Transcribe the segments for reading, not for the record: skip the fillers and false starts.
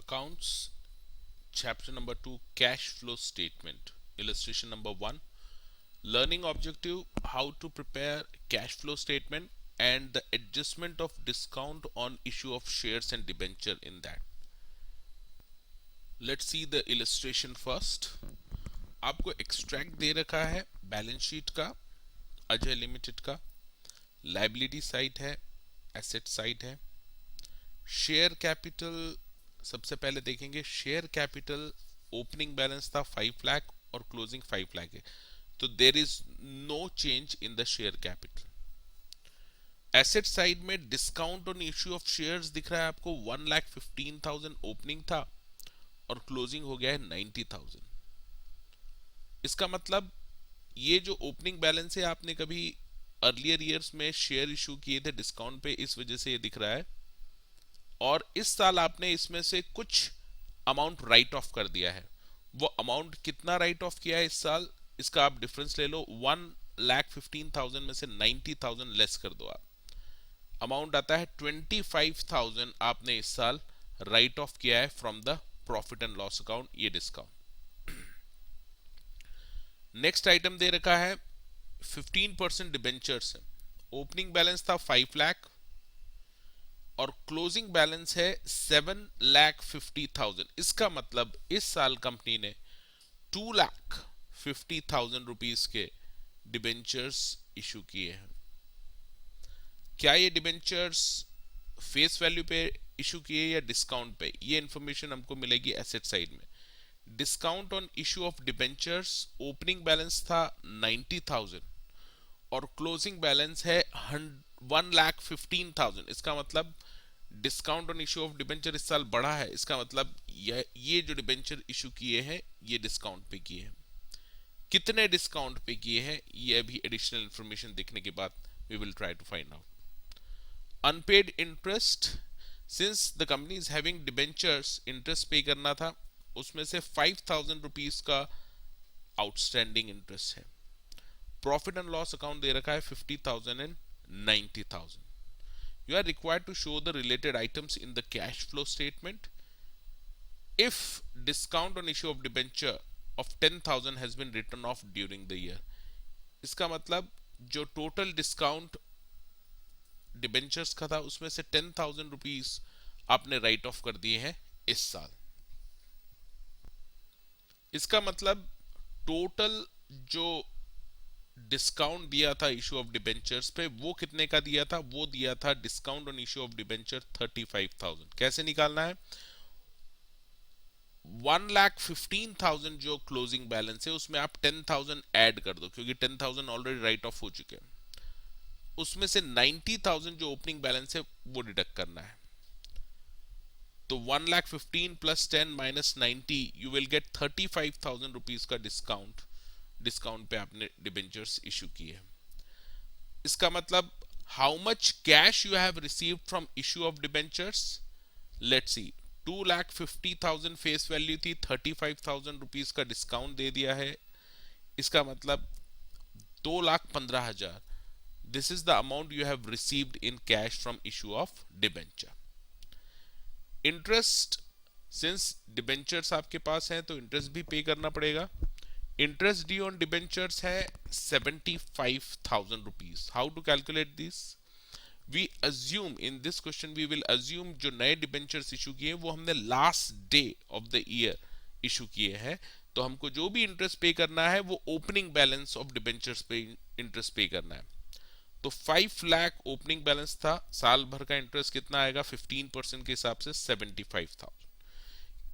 Accounts, chapter number 2, cash flow statement. Illustration number 1. Learning objective: how to prepare cash flow statement and the adjustment of discount on issue of shares and debenture in that. Let's see the illustration first. आपको extract दे रखा है balance sheet का, Ajay limited का, liability side है, asset side है। Share capital सबसे पहले देखेंगे। शेयर कैपिटल ओपनिंग बैलेंस था 5 लाख और क्लोजिंग 5 लाख है, तो there is no change in the share capital. Asset side में discount on issue of shares दिख रहा है आपको 1,15,000 ओपनिंग था और क्लोजिंग हो गया है 90,000। इसका मतलब ये जो ओपनिंग बैलेंस है आपने कभी अर्लियर ईयर्स में शेयर इशू किए थे डिस्काउंट पे, इस वजह से ये दिख रहा है। और इस साल आपने इसमें से कुछ अमाउंट राइट ऑफ कर दिया है। वो अमाउंट कितना राइट ऑफ किया है इस साल, इसका आप डिफरेंस ले लो। 1,15,000 में से 90,000 लेस कर दो आप, अमाउंट आता है 25,000 आपने इस साल राइट ऑफ किया है from the profit and loss account, ये डिस्काउंट। नेक्स्ट आइटम दे रखा है 15% डिबेंचर्स है। ओपनिंग बैलेंस था 5 लाख और क्लोजिंग बैलेंस है 7,50,000। इसका मतलब इस साल कंपनी ने 2,50,000 रुपीज के डिबेंचर्स इशू किए हैं। क्या ये डिबेंचर्स फेस वैल्यू पे इशू किए या डिस्काउंट पे, ये इंफॉर्मेशन हमको मिलेगी एसेट साइड में। Discount on issue of debentures, opening balance था 90,000 और क्लोजिंग बैलेंस है 1,15,000। इसका मतलब discount on issue of debenture इस साल बढ़ा है। इसका मतलब ये जो डिबेंचर इशू किए हैं ये डिस्काउंट पे किए हैं। कितने डिस्काउंट पे किए हैं ये अभी एडिशनल इंफॉर्मेशन देखने के बाद we will try to find out. Unpaid interest, since the company is having debentures, interest पे करना था, उसमें से 5,000 रुपीज का आउटस्टैंडिंग इंटरेस्ट है। प्रॉफिट एंड लॉस अकाउंट दे रखा है 50,000 and 90,000। You are required to show the related items in the cash flow statement if discount on issue of debenture of 10,000 has been written off during the year। इसका मतलब जो total discount debentures का था उसमें से 10,000 rupees आपने right of कर दिए हैं इस साल। इसका मतलब टोटल जो डिस्काउंट दिया था इशू ऑफ डिबेंचर्स पे वो कितने का दिया था, वो दिया था discount on issue of debenture 35,000। कैसे निकालना है, 1,15,000 जो क्लोजिंग बैलेंस है उसमें आप 10,000 ऐड कर दो, क्योंकि 10,000 ऑलरेडी राइट ऑफ हो चुके हैं। उसमें से 90,000 जो ओपनिंग बैलेंस है वो डिडक्ट करना है। तो 1,15,000 plus 10 minus 90 you will get 35,000 rupees का डिस्काउंट पे आपने डिबेंचर्स इशू किए। इसका मतलब how much cash you have received from issue of debentures, let's see. 2,50,000 face value थी, 35,000 रुपीज का डिस्काउंट दे दिया है, इसका मतलब 2,15,000। This is the amount you have received in cash from issue of debenture. Interest, since debentures आपके पास हैं तो interest भी पे करना पड़ेगा। इंटरेस्ट ड्यू ऑन डिबेंचर्स है 75,000 rupees. How to calculate this, we assume in this question we will assume जो नए डिबेंचर्स इशू किए वो हमने last day of the year issue किए हैं, तो हमको जो भी इंटरेस्ट पे करना है वो ओपनिंग बैलेंस ऑफ डिबेंचर्स पे इंटरेस्ट पे करना है। तो 5 लाख ओपनिंग बैलेंस था, साल भर का इंटरेस्ट कितना आएगा 15% के हिसाब से 75,000।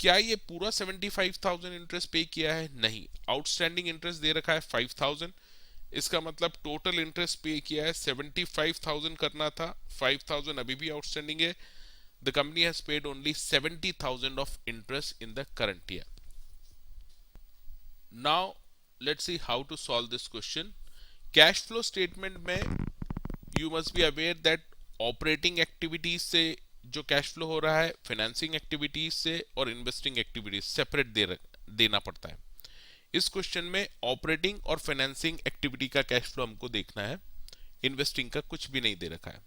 क्या ये पूरा 75,000 इंटरेस्ट पे किया है, नहीं, आउटस्टैंडिंग इंटरेस्ट दे रखा है 5,000। इसका मतलब टोटल इंटरेस्ट पे किया है 75,000 करना था, 5,000 अभी भी आउटस्टैंडिंग है। The company has paid only 70,000 of interest in the current year. Now let's see how to solve this question. Cash flow statement में you must be aware that operating activities से जो कैश फ्लो हो रहा है, financing activities से और investing activities separate देना पड़ता है। इस क्वेश्चन में ऑपरेटिंग और फाइनेंसिंग एक्टिविटी का कैश फ्लो हमको देखना है, इन्वेस्टिंग का कुछ भी नहीं दे रखा है।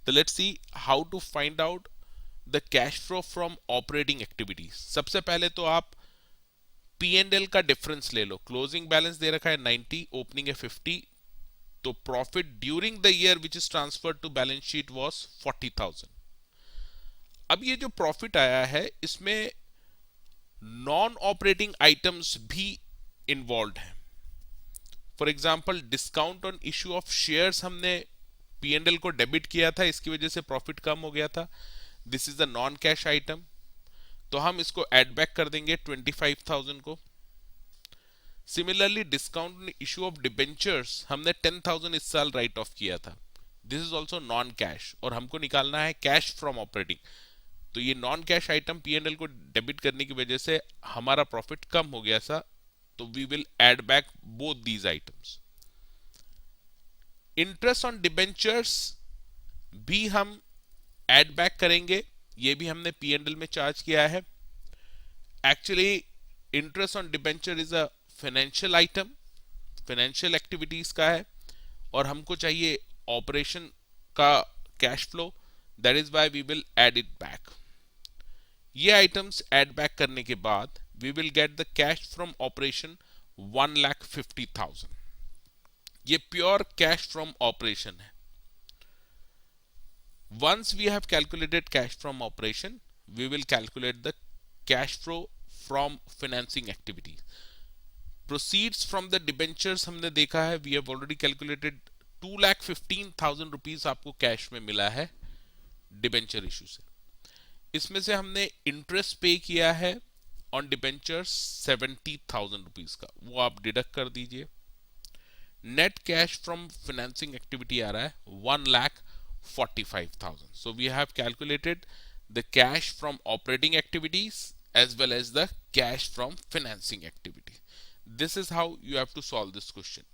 तो let's see how to find out the cash flow from operating activities. सबसे पहले तो आप पी एंड एल का डिफरेंस ले लो। क्लोजिंग बैलेंस दे रखा है 90, ओपनिंग है 50, तो profit during the year which is transferred to balance sheet was 40,000। अब ये जो प्रॉफिट आया है इसमें नॉन ऑपरेटिंग आइटम्स भी इन्वॉल्व हैं। For example discount on issue of shares हमने पी एंड एल को डेबिट किया था, इसकी वजह से प्रॉफिट कम हो गया था। This is the non cash item, तो हम इसको एड बैक कर देंगे 25,000 को। Similarly discount issue of debentures हमने 10,000 इस साल राइट ऑफ किया था। This is also non cash और हमको निकालना है कैश फ्रॉम ऑपरेटिंग, तो ये non cash item P and L को डेबिट करने की वजह से हमारा प्रॉफिट कम हो गया था, तो we will add back both these items. Interest on debentures भी हम एड बैक करेंगे, ये भी हमने पी एंड एल में चार्ज किया है। Actually interest on debenture is a financial item, financial activities का है और हमको चाहिए ऑपरेशन का cash flow, that is why we will add it back. ये आइटम्स एड बैक करने के बाद we will get the cash from operation 1,50,000। ये प्योर कैश फ्रॉम ऑपरेशन है। Once we have calculated cash from operation, we will calculate the cash flow from financing activities. Proceeds from the debentures हमने देखा है, we have already calculated 2,15,000 rupees आपको cash में मिला है debenture issue से। इसमें से हमने इंटरेस्ट पे किया है ऑन डिबेंचर्स 70,000 रुपीज का, वो आप डिडक्ट कर दीजिए। Net cash from financing activity आ रहा है 1,45,000. So we have calculated the cash from operating activities as well as the cash from financing activity. This is how you have to solve this question.